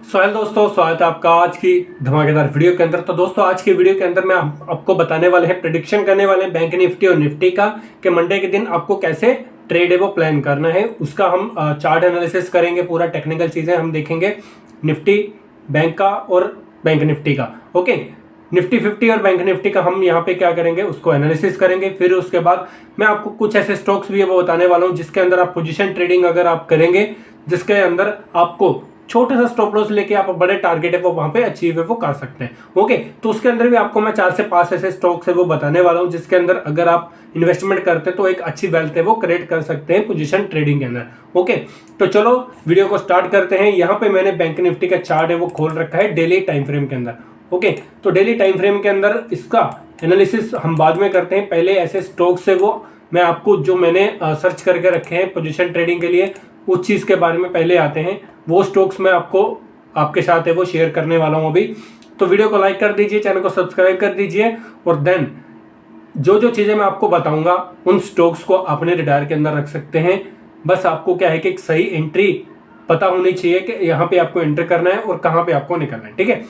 Hello दोस्तों, स्वागत है आपका आज की धमाकेदार वीडियो के अंदर। तो दोस्तों, आज की वीडियो के अंदर मैं आपको बताने वाले हैं, प्रेडिक्शन करने वाले हैं बैंक निफ्टी और निफ्टी का कि मंडे के दिन आपको कैसे ट्रेड है वो प्लान करना है। उसका हम चार्ट एनालिसिस करेंगे, पूरा टेक्निकल चीजें हम देखेंगे निफ्टी बैंक का और बैंक निफ्टी का। ओके, निफ्टी 50 और बैंक निफ्टी का हम यहाँ पे क्या करेंगे, उसको एनालिसिस करेंगे। फिर उसके बाद मैं आपको कुछ ऐसे स्टॉक्स भी है वो बताने वाला हूँ जिसके अंदर आप पोजीशन ट्रेडिंग अगर आप करेंगे, जिसके अंदर आपको छोटे सा स्टॉप लॉस लेके आप बड़े टारगेट है वो वहां पे अचीव है वो कर सकते हैं। ओके, तो उसके अंदर भी आपको मैं 4 से 5 ऐसे स्टॉक्स है वो बताने वाला हूं जिसके अंदर अगर आप इन्वेस्टमेंट करते हैं तो एक अच्छी वेल्थ है वो क्रिएट कर सकते हैं पोजीशन ट्रेडिंग के अंदर। ओके, तो चलो वीडियो को स्टार्ट करते हैं। यहाँ पे मैंने बैंक निफ्टी का चार्ट है वो खोल रखा है डेली टाइम फ्रेम के अंदर। ओके, तो डेली टाइम फ्रेम के अंदर इसका एनालिसिस हम बाद में करते हैं। पहले ऐसे स्टॉक्स है वो मैं आपको जो मैंने सर्च करके रखे हैं पोजीशन ट्रेडिंग के लिए, उस चीज के बारे में पहले आते हैं। वो स्टॉक्स मैं आपको आपके साथ है वो शेयर करने वाला हूं अभी। तो वीडियो को लाइक कर दीजिए, चैनल को सब्सक्राइब कर दीजिए और देन जो जो चीजें मैं आपको बताऊंगा उन स्टॉक्स को अपने रडार के अंदर रख सकते हैं। बस आपको क्या है कि एक सही एंट्री पता होनी चाहिए कि यहाँ पे आपको एंटर करना है और कहाँ पे आपको निकलना है। ठीक है,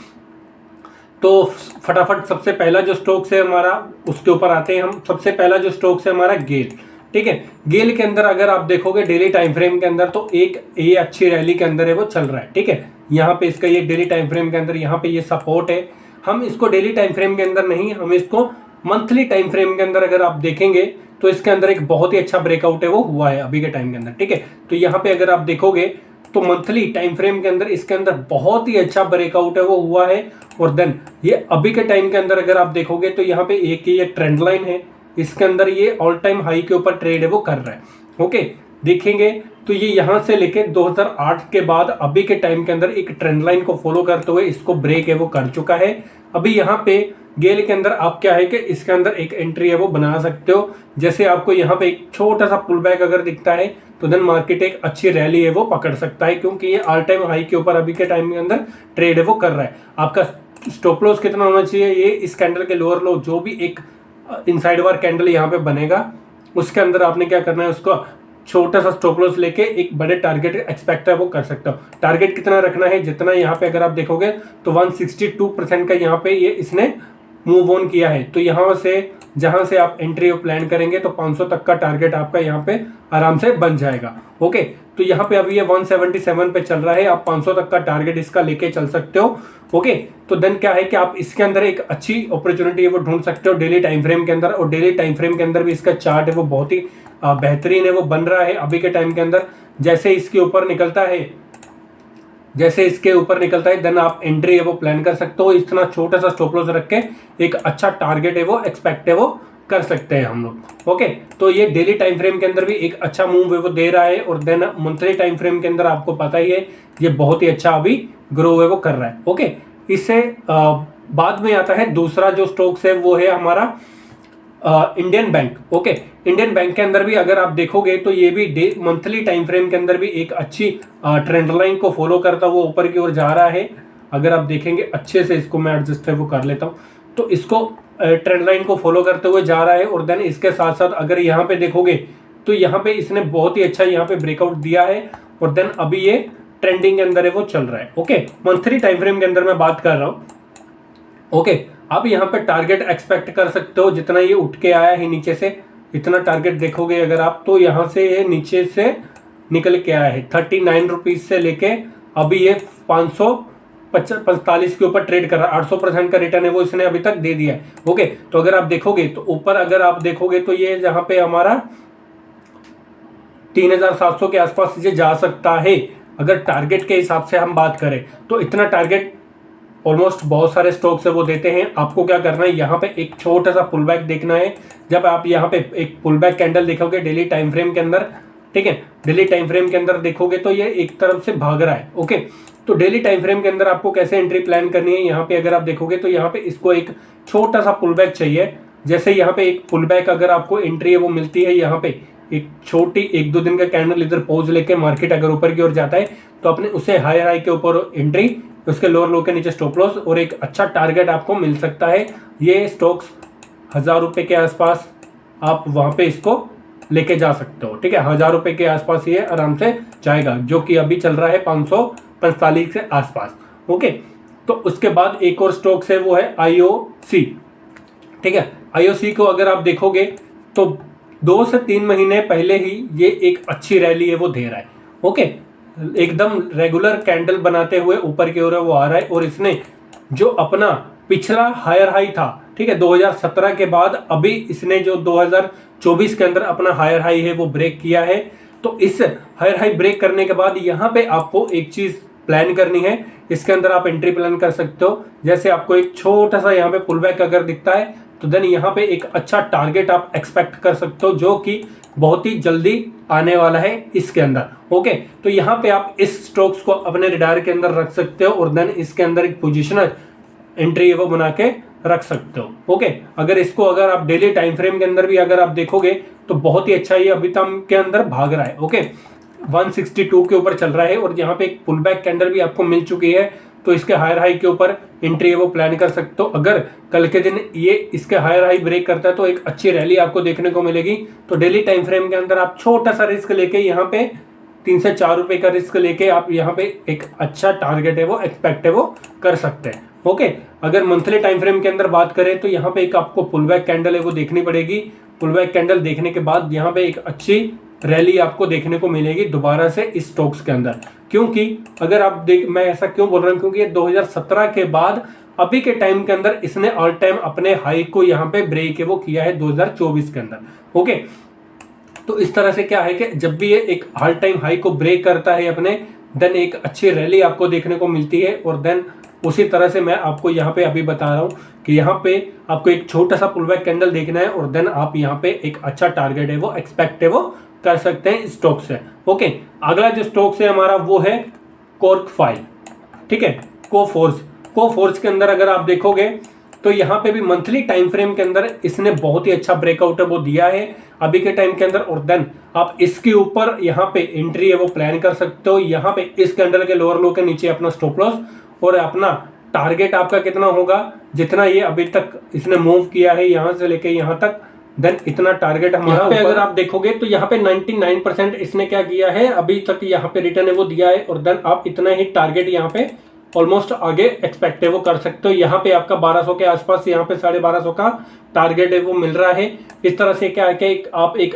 तो फटाफट सबसे पहला जो स्टॉक्स है हमारा उसके ऊपर आते हैं हम। सबसे पहला जो स्टॉक्स है हमारा गेल। ठीक है, गेल के अंदर अगर आप देखोगे डेली टाइम फ्रेम के अंदर तो एक ये अच्छी रैली के अंदर है वो चल रहा है। ठीक है, यहाँ पे इसका ये डेली टाइम फ्रेम के अंदर यहाँ पे ये सपोर्ट है। हम इसको डेली टाइम फ्रेम के अंदर नहीं, हम इसको मंथली टाइम फ्रेम के अंदर अगर आप देखेंगे तो इसके अंदर एक बहुत ही अच्छा ब्रेकआउट है वो हुआ है अभी के टाइम के अंदर। ठीक है, तो यहाँ पे अगर आप देखोगे तो मंथली टाइम फ्रेम के अंदर इसके अंदर बहुत ही अच्छा ब्रेकआउट है वो हुआ है। और देन ये अभी के टाइम के अंदर अगर आप देखोगे तो यहाँ पे एक ये ट्रेंड लाइन है, इसके अंदर ये ऑल टाइम हाई के ऊपर ट्रेड है वो कर रहा है। ओके, देखेंगे तो ये यहाँ से लेके 2008 के बाद अभी के टाइम के अंदर एक ट्रेंड लाइन को फॉलो करते हुए इसको ब्रेक है वो कर चुका है। अभी यहाँ पे गेल के अंदर आप क्या है कि इसके अंदर एक एंट्री है वो बना सकते हो। जैसे आपको यहाँ पे एक छोटा सा पुल बैक अगर दिखता है तो देन मार्केट एक अच्छी रैली है वो पकड़ सकता है, क्योंकि ये ऑल टाइम हाई के ऊपर अभी के टाइम के अंदर ट्रेड है वो कर रहा है। आपका स्टॉप लॉस कितना होना चाहिए, ये इस कैंडल के लोअर लो जो भी एक इनसाइड वार कैंडल यहाँ पे बनेगा उसके अंददर आपने क्या करना है, उसको छोटा सा स्टॉप लॉस लेके एक बड़े टारगेट एक्सपेक्ट है वो कर सकते हो। टारगेट कितना रखना है, जितना यहाँ पे अगर आप देखोगे तो 162% का यहाँ पे ये इसने मूव ऑन किया है। तो यहाँ से जहां से आप एंट्री प्लान करेंगे तो 500 तक का टारगेट आपका यहाँ पे आराम से बन जाएगा। ओके, तो यहाँ पे अभी ये 177 पे चल रहा है, आप 500 तक का टारगेट इसका लेके चल सकते हो। ओके, तो देन क्या है कि आप इसके अंदर एक अच्छी अपॉर्चुनिटी है वो ढूंढ सकते हो डेली टाइम फ्रेम के अंदर। और डेली टाइम फ्रेम के अंदर भी इसका चार्ट है वो बहुत ही बेहतरीन है वो बन रहा है अभी के टाइम के अंदर। जैसे इसके ऊपर निकलता है देन आप एंट्री है वो प्लान कर सकते हो। इतना छोटा सा स्टॉप लॉस रख के एक अच्छा टारगेट है वो एक्सपेक्ट है वो कर सकते हैं हम लोग। ओके, तो ये डेली टाइम फ्रेम के अंदर भी एक अच्छा मूव है वो दे रहा है। और देन मंथली टाइम फ्रेम के अंदर आपको पता ही है ये बहुत ही अच्छा अभी ग्रो है वो कर रहा है। ओके, इससे बाद में आता है दूसरा जो स्टॉक्स है वो है हमारा Indian bank. Okay, Indian bank के अंदर भी अगर आप देखोगे तो ये भी मंथली टाइम फ्रेम के अंदर भी एक अच्छी ट्रेंड लाइन को फॉलो करता हुआ ऊपर की ओर जा रहा है। अगर आप देखेंगे अच्छे से, इसको मैं एडजस्ट है वो कर लेता हूँ, तो इसको ट्रेंड लाइन को फॉलो करते हुए जा रहा है। और देन इसके साथ साथ अगर यहाँ पे देखोगे तो यहाँ पे इसने बहुत ही अच्छा यहाँ पे ब्रेकआउट दिया है और देन अभी ये ट्रेंडिंग के अंदर है वो चल रहा है। ओके, मंथली टाइम फ्रेम के अंदर मैं बात कर रहा हूँ। ओके, आप यहाँ पे टारगेट एक्सपेक्ट कर सकते हो, जितना ये उठ के आया है नीचे से इतना टारगेट देखोगे अगर आप तो यहाँ से ये नीचे से निकल के आया है 39 रुपीज से लेके अभी ये 545 के ऊपर ट्रेड कर रहा है। 800% का रिटर्न है वो इसने अभी तक दे दिया है। ओके, तो अगर आप देखोगे तो ऊपर अगर आप देखोगे तो ये जहाँ पे हमारा 3700 के आसपास ये जा सकता है। अगर टारगेट के हिसाब से हम बात करें तो इतना टारगेट ऑलमोस्ट बहुत सारे स्टॉक्स है वो देते हैं। आपको क्या करना है, यहाँ पे एक छोटा सा पुल बैक देखना है। जब आप यहाँ पे एक पुल बैक कैंडल देखोगे डेली टाइम फ्रेम के अंदर, ठीक है, डेली टाइम फ्रेम के अंदर देखोगे तो ये एक तरफ से भाग रहा है। ओके, तो डेली टाइम फ्रेम के अंदर आपको कैसे एंट्री प्लान करनी है, यहाँ पे अगर आप देखोगे तो यहाँ पे इसको एक छोटा सा पुल बैक चाहिए। जैसे यहाँ पे एक पुल बैक अगर आपको एंट्री है वो मिलती है, यहाँ पे एक छोटी 1-2 दिन का कैंडल इधर पॉज लेके मार्केट अगर ऊपर की ओर जाता है तो अपने उसे हायर हाई के ऊपर एंट्री, उसके लोअर लो के नीचे स्टॉप लॉस और एक अच्छा टारगेट आपको मिल सकता है। ये स्टॉक्स 1000 रुपए के आसपास आप वहां पे इसको लेके जा सकते हो। ठीक है, 1000 रुपए के आसपास ये आराम से जाएगा, जो कि अभी चल रहा है 545 के आसपास। ओके, तो उसके बाद एक और स्टॉक्स है, वो है IOC। ठीक है, IOC को अगर आप देखोगे तो 2 से 3 महीने पहले ही ये एक अच्छी रैली है वो दे रहा है। ओके, एकदम रेगुलर कैंडल बनाते हुए ऊपर की ओर वो आ रहा है, और इसने जो अपना पिछला हायर हाई था, ठीक है, 2017 के बाद अभी इसने जो 2024 के अंदर अपना हायर हाई है वो ब्रेक किया है। तो इस हायर हाई ब्रेक करने के बाद यहाँ पे आपको एक चीज प्लान करनी है, इसके अंदर आप एंट्री प्लान कर सकते हो। जैसे आपको एक छोटा सा यहाँ पे पुल बैक अगर दिखता है तो देन यहाँ पे एक अच्छा टारगेट आप एक्सपेक्ट कर सकते हो, जो कि बहुत ही जल्दी आने वाला है इसके अंदर। ओके, तो यहाँ पे आप इस स्टॉक्स को अपने रिडार के अंदर रख सकते हो, और देन इसके अंदर एक पोजिशनल एंट्री है वो बना के रख सकते हो। ओके, अगर आप डेली टाइम फ्रेम के अंदर भी अगर आप देखोगे तो बहुत ही अच्छा ये अभी तक के अंदर भाग रहा है। ओके, 162 के ऊपर चल रहा है, और यहाँ पे एक पुल बैक कैंडल भी आपको मिल चुकी है, तो इसके हायर हाई के ऊपर एंट्री है वो प्लान कर सकते हो। अगर कल के दिन ये इसके हायर हाई ब्रेक करता है तो एक अच्छी रैली आपको देखने को मिलेगी। तो डेली टाइम फ्रेम के अंदर आप छोटा सा रिस्क लेके यहाँ पे 3 से 4 रुपए का रिस्क लेके आप यहाँ पे एक अच्छा टारगेट है वो एक्सपेक्ट है वो कर सकते हैं। ओके, अगर मंथली टाइम फ्रेम के अंदर बात करें तो यहाँ पे एक आपको पुल बैक कैंडल है वो देखनी पड़ेगी। पुल बैक कैंडल देखने के बाद यहाँ पे एक अच्छी रैली आपको देखने को मिलेगी दोबारा से इस स्टॉक्स के अंदर। क्योंकि अगर आप मैं ऐसा क्यों बोल रहा हूँ, क्योंकि ये 2017 के बाद अभी के टाइम के अंदर इसने ऑल टाइम अपने हाई को यहाँ पे ब्रेक है वो किया है 2024 के अंदर। ओके, तो इस तरह से क्या है कि जब भी ये एक ऑल टाइम हाई को ब्रेक करता है अपने, देन एक अच्छी रैली आपको देखने को मिलती है। और देन उसी तरह से मैं आपको यहाँ पे अभी बता रहा हूँ कि यहाँ पे आपको एक छोटा सा पुल बैक कैंडल देखना है, और देन आप यहाँ पे एक अच्छा टारगेट है वो एक्सपेक्ट है वो कर सकते हैं स्टॉक से। ओके, अगला जो स्टॉक है हमारा वो है कॉर्क फाइल। ठीक है, कोफोर्स के अंदर अगर आप देखोगे तो यहाँ पे भी मंथली टाइम फ्रेम के अंदर इसने बहुत ही अच्छा ब्रेकआउट है वो दिया है अभी के टाइम के अंदर, और देन आप इसके ऊपर यहाँ पे एंट्री है वो प्लान कर सकते हो। यहाँ पे इस कैंडल के लोअर लो के नीचे अपना स्टॉप लॉस और अपना टारगेट आपका कितना होगा, जितना ये अभी तक इसने मूव किया है यहाँ से लेके यहाँ तक, देन इतना टारगेट हमारा। यहाँ पे अगर आप देखोगे तो यहाँ पे 99% इसने क्या किया है अभी तक यहाँ पे रिटर्न है वो दिया है, और देन आप इतना ही टारगेट यहाँ पे ऑलमोस्ट आगे एक्सपेक्ट है वो कर सकते हो। यहाँ पे आपका 1200 के आसपास, यहाँ पे 1250 का टारगेट है वो मिल रहा है। इस तरह से क्या है कि आप एक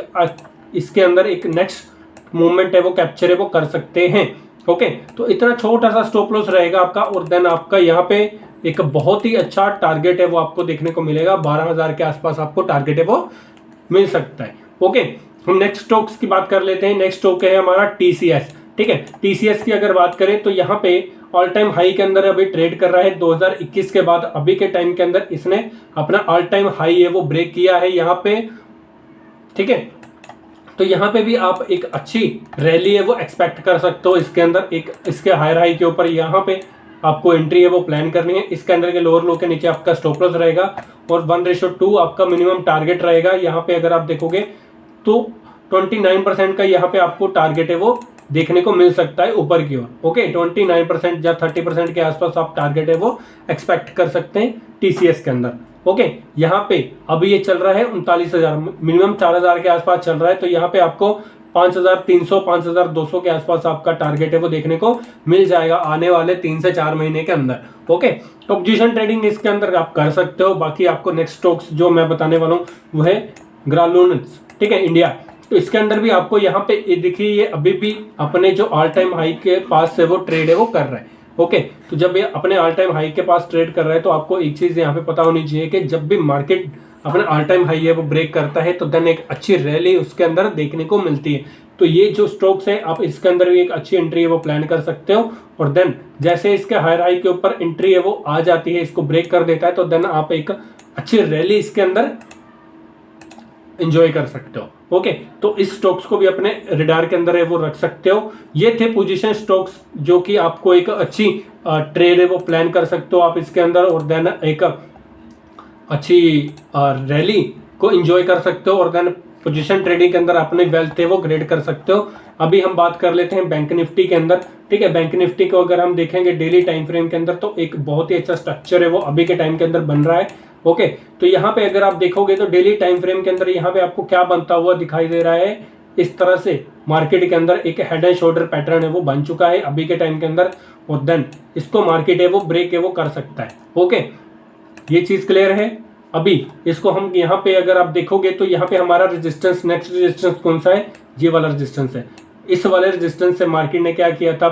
इसके अंदर एक नेक्स्ट मूवमेंट है वो कैप्चर है वो कर सकते हैं। ओके, तो इतना छोटा सा स्टॉप लॉस रहेगा आपका, और देन आपका यहाँ पे एक बहुत ही अच्छा टारगेट है वो आपको देखने को मिलेगा। 12,000 के आसपास आपको टारगेट है वो मिल सकता है। ओके, हम नेक्स्ट स्टॉक्स की बात कर लेते हैं। नेक्स्ट स्टॉक है हमारा TCS। ठीक है, TCS की अगर बात करें तो यहाँ पे ऑल टाइम हाई के अंदर अभी ट्रेड कर रहा है। 2021 के बाद अभी के टाइम के अंदर इसने अपना ऑल टाइम हाई है वो ब्रेक किया है यहाँ पे। ठीक है, तो यहाँ पे भी आप एक अच्छी रैली है वो एक्सपेक्ट कर सकते हो। इसके अंदर एक इसके हायर हाई के ऊपर यहाँ पे आपको एंट्री है वो प्लान करनी है। इस कैंडल के लोअर लो के नीचे आपका स्टॉप लॉस रहेगा, और 1:2 आपका मिनिमम टारगेट रहेगा। यहाँ पे अगर आप देखोगे तो 29% का यहाँ पे आपको टारगेट है वो देखने को मिल सकता है ऊपर की ओर। ओके, 29% या 30% के आसपास आप टारगेट है वो एक्सपेक्ट कर सकते हैं TCS के अंदर। ओके, यहाँ पे अभी ये चल रहा है 39,000, मिनिमम 4,000 के आसपास चल रहा है। तो यहाँ पे आपको 5,300 5,200 के आसपास आपका टारगेट है वो देखने को मिल जाएगा आने वाले 3 से 4 महीने के अंदर। ओके, तो पोजीशन ट्रेडिंग इसके अंदर आप कर सकते हो। बाकी आपको नेक्स्ट स्टॉक्स जो मैं बताने वाला हूँ वो है ग्रानुल्स। ठीक है, इंडिया। तो इसके अंदर भी आपको यहाँ पे देखिए ये अभी भी अपने जो ऑल टाइम हाई के पास से वो ट्रेड है वो कर रहा है। ओके, तो जब ये अपने ऑल टाइम हाई के पास ट्रेड कर रहा है तो आपको एक चीज यहाँ पे पता होनी चाहिए कि जब भी मार्केट अपने ऑल टाइम हाई है वो ब्रेक करता है तो देन एक अच्छी रैली उसके अंदर देखने को मिलती है। तो ये जो स्टॉक्स है आप इसके अंदर भी एक अच्छी एंट्री है वो प्लान कर सकते हो, और देन जैसे इसके हायर हाई के ऊपर एंट्री है वो आ जाती है, इसको ब्रेक कर देता है, तो देन आप एक अच्छी रैली इसके अंदर एंजॉय कर सकते हो। ओके, तो इस स्टॉक्स को भी अपने रिडार के अंदर है वो रख सकते हो। ये थे पोजीशन स्टॉक्स जो कि आपको एक अच्छी ट्रेड है वो प्लान कर सकते हो आप इसके अंदर, और देन एक अच्छी रैली को एंजॉय कर सकते हो, और देन पोजीशन ट्रेडिंग के अंदर अपने वेल्थ है वो ग्रेड कर सकते हो। अभी हम बात कर लेते हैं बैंक निफ्टी के अंदर। ठीक है, बैंक निफ्टी को अगर हम देखेंगे डेली टाइम फ्रेम के अंदर तो एक बहुत ही अच्छा स्ट्रक्चर है वो अभी के टाइम के अंदर बन रहा है। ओके, तो यहाँ पे अगर आप देखोगे तो डेली टाइम फ्रेम के अंदर यहाँ पे आपको क्या बनता हुआ दिखाई दे रहा है, इस तरह से मार्केट के अंदर एक हेड एंड शोल्डर पैटर्न है वो बन चुका है अभी के टाइम के अंदर, और देन इसको मार्केट है वो ब्रेक है वो कर सकता है। ओके, ये चीज़ क्लियर है। अभी इसको हम यहाँ पे अगर आप देखोगे तो यहाँ पे हमारा रेजिस्टेंस, नेक्स्ट रेजिस्टेंस कौन सा है, ये वाला रेजिस्टेंस है। इस वाले रेजिस्टेंस से मार्केट ने क्या किया था,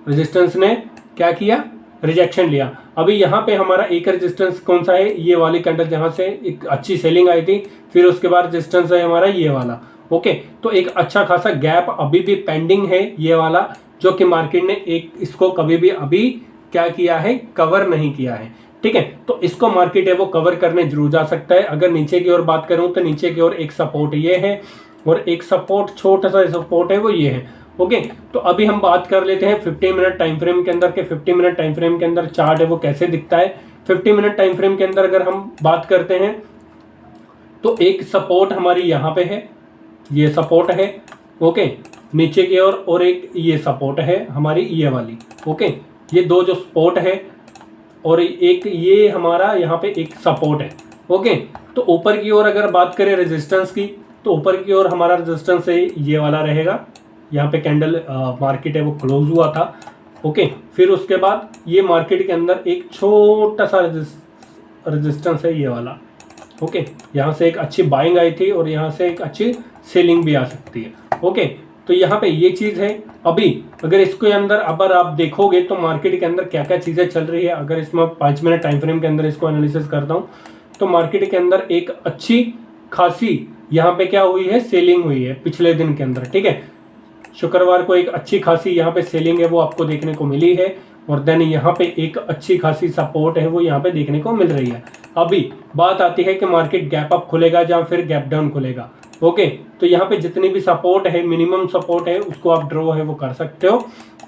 रेजिस्टेंस ने क्या किया, रिजेक्शन लिया। अभी यहाँ पे हमारा एक रेजिस्टेंस कौन सा है, ये वाली कैंडल जहाँ से एक अच्छी सेलिंग आई थी, फिर उसके बाद रेजिस्टेंस है हमारा ये वाला। ओके, तो एक अच्छा खासा गैप अभी भी पेंडिंग है ये वाला, जो कि मार्केट ने एक इसको कभी भी अभी क्या किया है, कवर नहीं किया है। ठीक है, तो इसको मार्केट है वो कवर करने जरूर जा सकता है। अगर नीचे की ओर बात करूं तो नीचे की ओर एक सपोर्ट ये है और एक सपोर्ट, छोटा सा सपोर्ट है वो ये है। ओके, तो अभी हम बात कर लेते हैं 15 मिनट टाइम फ्रेम के अंदर के 15 मिनट टाइम फ्रेम के अंदर चार्ट है वो कैसे दिखता है। 50 मिनट टाइम फ्रेम के अंदर अगर हम बात करते हैं तो एक सपोर्ट हमारी यहाँ पे है, ये सपोर्ट है। ओके, नीचे की ओर और एक ये सपोर्ट है हमारी ये वाली। ओके, ये दो जो सपोर्ट है और एक ये हमारा यहाँ पे एक सपोर्ट है। ओके, तो ऊपर की ओर अगर बात करें रेजिस्टेंस की, तो ऊपर की ओर हमारा रेजिस्टेंस है ये वाला रहेगा। यहाँ पे कैंडल मार्केट है वो क्लोज हुआ था। ओके, फिर उसके बाद ये मार्केट के अंदर एक छोटा सा रेजिस्टेंस है ये वाला। ओके, यहाँ से एक अच्छी बाइंग आई थी और यहाँ से एक अच्छी सेलिंग भी आ सकती है। ओके, तो यहाँ पे ये चीज़ है। अभी अगर इसके अंदर अगर आप देखोगे तो मार्केट के अंदर क्या क्या चीज़ें चल रही है, अगर इसमें 5 मिनट टाइम फ्रेम के अंदर इसको एनालिसिस करता हूँ तो मार्केट के अंदर एक अच्छी खासी यहाँ पे क्या हुई है, सेलिंग हुई है पिछले दिन के अंदर। ठीक है, शुक्रवार को एक अच्छी खासी यहाँ पे सेलिंग है वो आपको देखने को मिली है और देन यहाँ पे एक अच्छी खासी सपोर्ट है वो यहाँ पे देखने को मिल रही है। अभी बात आती है कि मार्केट गैप अप खुलेगा या फिर गैप डाउन खुलेगा। ओके, तो यहाँ पे जितनी भी सपोर्ट है, मिनिमम सपोर्ट है, उसको आप ड्रॉ है वो कर सकते हो।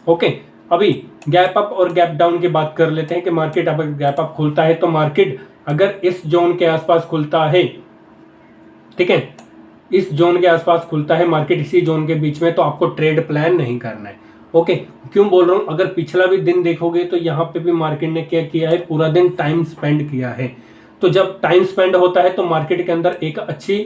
ओके, अभी गैप अप और गैप डाउन की बात कर लेते हैं कि मार्केट अगर गैप अप खुलता है तो मार्केट अगर इस जोन के आसपास खुलता है, ठीक है, इस जोन के आसपास खुलता है मार्केट, इसी जोन के बीच में, तो आपको ट्रेड प्लान नहीं करना है। ओके, क्यों बोल रहा हूँ, अगर पिछला भी दिन देखोगे तो यहाँ पे भी मार्केट ने क्या किया है, पूरा दिन टाइम स्पेंड किया है। तो जब टाइम स्पेंड होता है तो मार्केट के अंदर एक अच्छी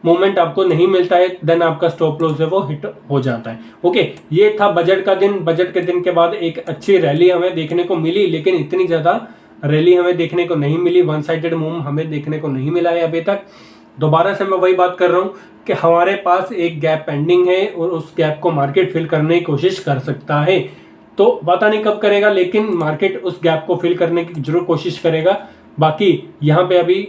मूवमेंट आपको नहीं मिलता है, देन आपका स्टॉप लॉस है वो हिट हो जाता है। ओके, ये था बजट का दिन। बजट के दिन के बाद एक अच्छी रैली हमें देखने को मिली, लेकिन इतनी ज़्यादा रैली हमें देखने को नहीं मिली, वन साइडेड मूव हमें देखने को नहीं मिला है अभी तक। दोबारा से मैं वही बात कर रहा हूँ कि हमारे पास एक गैप पेंडिंग है और उस गैप को मार्केट फिल करने की कोशिश कर सकता है। तो पता नहीं कब करेगा, लेकिन मार्केट उस गैप को फिल करने की जरूर कोशिश करेगा। बाकी यहाँ पे अभी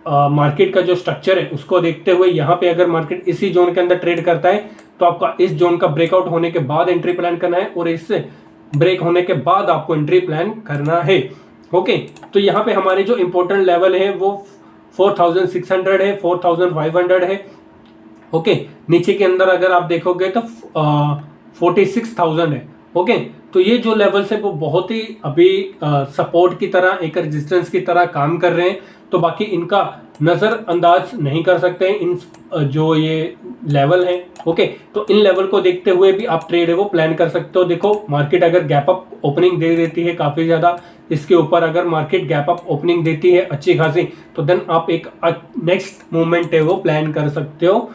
मार्केट का जो स्ट्रक्चर है उसको देखते हुए यहाँ पे अगर मार्केट इसी जोन के अंदर ट्रेड करता है तो आपका इस जोन का ब्रेकआउट होने के बाद एंट्री प्लान करना है और इससे ब्रेक होने के बाद आपको एंट्री प्लान करना है। ओके, तो यहाँ पे हमारे जो इंपॉर्टेंट लेवल है वो 4600 है, 4500 है। ओके, नीचे के अंदर अगर आप देखोगे तो 46,000 है। ओके, तो ये जो लेवल्स है वो बहुत ही अभी सपोर्ट की तरह, एक रेजिस्टेंस की तरह काम कर रहे हैं। तो बाकी इनका नज़रअंदाज नहीं कर सकते हैं, इन जो ये लेवल है। ओके, तो इन लेवल को देखते हुए भी आप ट्रेड है वो प्लान कर सकते हो। देखो, मार्केट अगर गैप अप ओपनिंग दे देती है काफ़ी ज़्यादा, इसके ऊपर अगर मार्केट गैप अप ओपनिंग देती है अच्छी खासी, तो देन आप एक नेक्स्ट मूवमेंट है वो प्लान कर सकते हो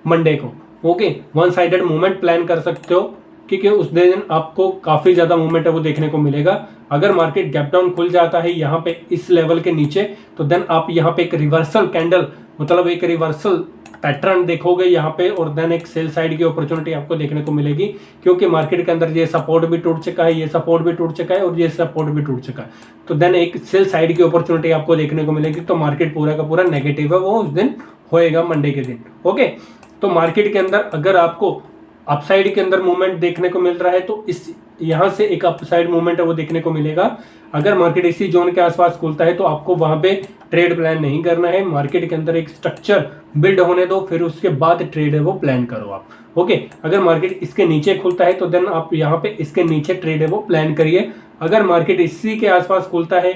मंडे को। Okay, one sided movement plan कर सकते हो, क्योंकि उस दिन आपको काफ़ी ज़्यादा मूवमेंट है वो देखने को मिलेगा। अगर मार्केट गैप डाउन खुल जाता है यहाँ पे इस लेवल के नीचे, तो देन आप यहाँ पे एक रिवर्सल कैंडल, मतलब एक रिवर्सल पैटर्न देखोगे यहाँ पे, और देन एक सेल साइड की अपॉर्चुनिटी आपको देखने को मिलेगी, क्योंकि मार्केट के अंदर ये सपोर्ट भी टूट चुका है, ये सपोर्ट भी टूट चुका है और ये सपोर्ट भी टूट चुका है। तो देन एक सेल साइड की अपॉर्चुनिटी आपको देखने को मिलेगी। तो मार्केट पूरा का पूरा नेगेटिव है वो उस दिन होएगा, मंडे के दिन। ओके, तो मार्केट के अंदर अगर आपको अपसाइड के अंदर मूवमेंट देखने को मिल रहा है तो इस यहाँ से एक अपसाइड मूवमेंट है वो देखने को मिलेगा। अगर मार्केट इसी जोन के आसपास खुलता है तो आपको वहाँ पे ट्रेड प्लान नहीं करना है। मार्केट के अंदर एक स्ट्रक्चर बिल्ड होने दो, फिर उसके बाद ट्रेड है वो प्लान करो आप। ओके, अगर मार्केट इसके नीचे खुलता है तो देन आप यहाँ पे इसके नीचे ट्रेड है वो प्लान करिए। अगर मार्केट इसी के आसपास खुलता है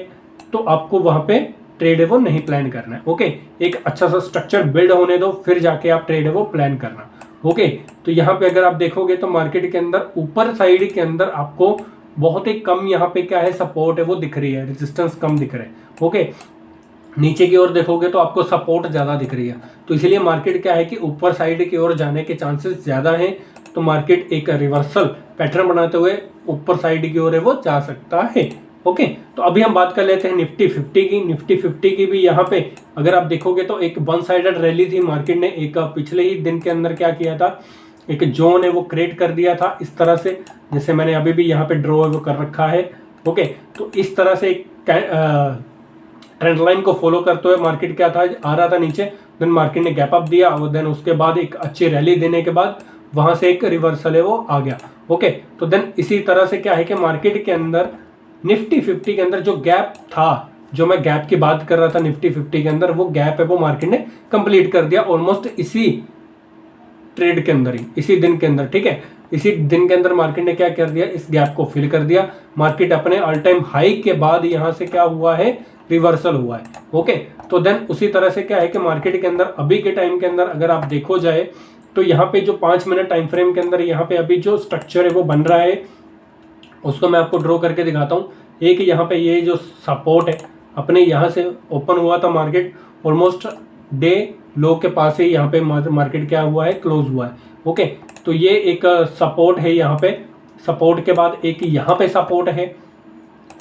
तो आपको वहाँ पे ट्रेड है वो नहीं प्लान करना है। ओके, एक अच्छा सा स्ट्रक्चर बिल्ड होने दो, फिर जाके आप ट्रेड है वो प्लान करना। ओके, तो यहाँ पे अगर आप देखोगे तो मार्केट के अंदर ऊपर साइड के अंदर आपको बहुत ही कम यहाँ पे क्या है, सपोर्ट है वो दिख रही है, रेजिस्टेंस कम दिख रहे हैं। ओके, नीचे की ओर देखोगे तो आपको सपोर्ट ज़्यादा दिख रही है। तो इसलिए मार्केट क्या है कि ऊपर साइड की ओर जाने के चांसेस ज़्यादा हैं। तो मार्केट एक रिवर्सल पैटर्न बनाते हुए ऊपर साइड की ओर है वो जा सकता है। ओके, तो अभी हम बात कर लेते हैं निफ्टी 50 की। निफ्टी 50 की भी यहाँ पे अगर आप देखोगे तो एक वन साइडेड रैली थी। मार्केट ने एक पिछले ही दिन के अंदर क्या किया था, एक जोन है वो क्रिएट कर दिया था इस तरह से, जैसे मैंने अभी भी यहाँ पे ड्रॉ वो कर रखा है। ओके, तो इस तरह से एक ट्रेंड लाइन को फॉलो करते हुए मार्केट क्या था, आ रहा था नीचे, देन मार्केट ने गैप अप दिया और देन उसके बाद एक अच्छी रैली देने के बाद वहां से एक रिवर्सल है वो आ गया। ओके, तो देन इसी तरह से क्या है कि मार्केट के अंदर निफ्टी 50 के अंदर जो गैप था, जो मैं गैप की बात कर रहा था निफ्टी 50 के अंदर, वो गैप है वो मार्केट ने कंप्लीट कर दिया ऑलमोस्ट इसी ट्रेड के अंदर ही, इसी दिन के अंदर। ठीक है, इसी दिन के अंदर मार्केट ने क्या कर दिया, इस गैप को फिल कर दिया। मार्केट अपने ऑल टाइम हाई के बाद यहां से क्या हुआ है, रिवर्सल हुआ है। ओके, तो देन उसी तरह से क्या है कि मार्केट के अंदर अभी के टाइम के अंदर अगर आप देखो जाए तो यहाँ पे जो 5 मिनट टाइम फ्रेम के अंदर यहाँ पे अभी जो स्ट्रक्चर है वो बन रहा है, उसको मैं आपको ड्रॉ करके दिखाता हूँ। एक यहाँ पे ये जो सपोर्ट है अपने यहाँ से ओपन हुआ था मार्केट, ऑलमोस्ट डे लो के पास ही यहाँ पे मार्केट क्या हुआ है, क्लोज हुआ है। ओके, तो ये एक सपोर्ट है यहाँ पे, सपोर्ट के बाद एक यहाँ पे सपोर्ट है।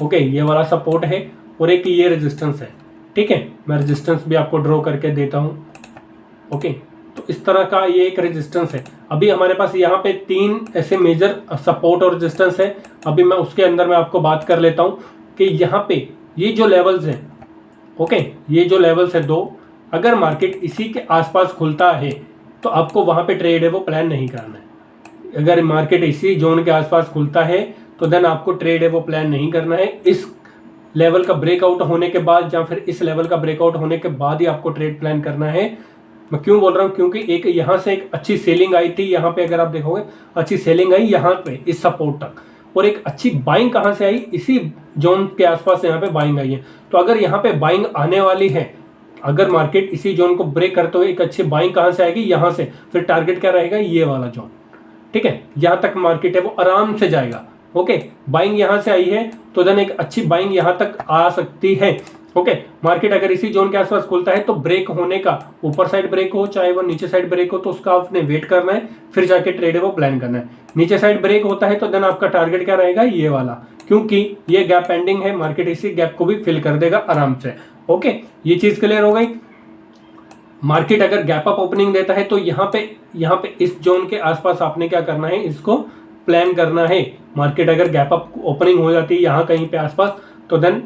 ओके, ये वाला सपोर्ट है और एक ये रेजिस्टेंस है। ठीक है, मैं रेजिस्टेंस भी आपको ड्रॉ करके देता हूँ। ओके, तो इस तरह का ये एक रेजिस्टेंस है। अभी हमारे पास यहाँ पे 3 ऐसे मेजर सपोर्ट और रेजिस्टेंस है। अभी मैं उसके अंदर मैं आपको बात कर लेता हूँ कि यहाँ पे ये जो लेवल्स हैं, ओके, ये जो लेवल्स है 2, अगर मार्केट इसी के आसपास खुलता है तो आपको वहाँ पे ट्रेड है वो प्लान नहीं करना है। अगर मार्केट इसी जोन के आसपास खुलता है तो देन आपको ट्रेड है वो प्लान नहीं करना है। इस लेवल का ब्रेकआउट होने के बाद या फिर इस लेवल का ब्रेकआउट होने के बाद ही आपको ट्रेड प्लान करना है। मैं क्यों बोल रहा हूँ, क्योंकि एक यहाँ से एक अच्छी सेलिंग आई थी, यहाँ पे अगर आप देखोगे अच्छी सेलिंग आई यहाँ पे इस सपोर्ट तक, और एक अच्छी बाइंग कहाँ से आई, इसी जोन के आसपास यहाँ पे बाइंग आई है। तो अगर यहाँ पे बाइंग आने वाली है, अगर मार्केट इसी जोन को ब्रेक करते हुए एक अच्छी बाइंग कहाँ से आएगी, यहाँ से, फिर टारगेट क्या रहेगा, ये वाला जोन। ठीक है, यहाँ तक मार्केट है वो आराम से जाएगा। ओके, बाइंग यहाँ से आई है तो देन एक अच्छी बाइंग यहाँ तक आ सकती है। ओके, मार्केट अगर इसी जोन के आसपास खुलता है तो ब्रेक होने का, ऊपर साइड ब्रेक हो चाहे वो नीचे साइड ब्रेक हो, तो उसका आपने वेट करना है, फिर जाके ट्रेड है वो प्लान करना है। नीचे साइड ब्रेक होता है तो देन आपका टारगेट क्या रहेगा, ये वाला, क्योंकि ये गैप पेंडिंग है, मार्केट इसी गैप को भी फिल कर देगा आराम से। ओके, ये चीज क्लियर हो गई। मार्केट अगर गैप अप ओपनिंग देता है तो यहाँ पे इस जोन के आसपास आपने क्या करना है, इसको प्लान करना है। मार्केट अगर गैप अप ओपनिंग हो जाती है यहाँ कहीं पे आसपास तो देन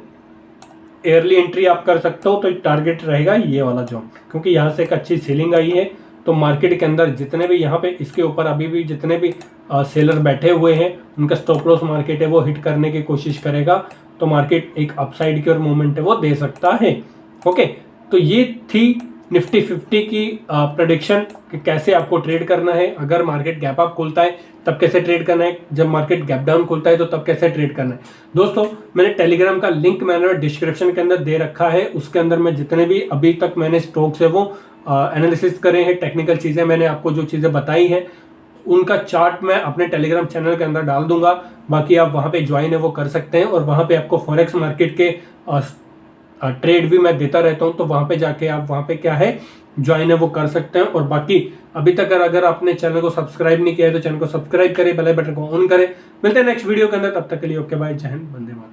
एयरली एंट्री आप कर सकते हो। तो टारगेट रहेगा ये वाला जोन, क्योंकि यहाँ से एक अच्छी सेलिंग आई है। तो मार्केट के अंदर जितने भी यहाँ पे इसके ऊपर अभी भी जितने भी सेलर बैठे हुए हैं, उनका स्टॉप लॉस मार्केट है वो हिट करने की कोशिश करेगा, तो मार्केट एक अपसाइड की और मूवमेंट है वो दे सकता है। ओके, तो ये थी निफ्टी 50 की प्रेडिक्शन कि कैसे आपको ट्रेड करना है। अगर मार्केट गैप अप खुलता है तब कैसे ट्रेड करना है, जब मार्केट गैप डाउन खुलता है तो तब कैसे ट्रेड करना है। दोस्तों, मैंने टेलीग्राम का लिंक मैंने डिस्क्रिप्शन के अंदर दे रखा है। उसके अंदर मैं जितने भी अभी तक मैंने स्टॉक्स है वो एनालिसिस करे हैं, टेक्निकल चीज़ें मैंने आपको जो चीज़ें बताई हैं उनका चार्ट मैं अपने टेलीग्राम चैनल के अंदर डाल दूंगा। बाकी आप वहाँ पे ज्वाइन है वो कर सकते हैं, और वहाँ पे आपको फॉरेक्स मार्केट के ट्रेड भी मैं देता रहता हूं, तो वहां पे जाके आप वहां पे क्या है ज्वाइन है वो कर सकते हैं। और बाकी अभी तक अगर आपने चैनल को सब्सक्राइब नहीं किया है तो चैनल को सब्सक्राइब करें, बेल बटन को ऑन करें। मिलते हैं नेक्स्ट वीडियो के अंदर, तब तक के लिए ओके बाय, जय हिंद, वंदे मातरम।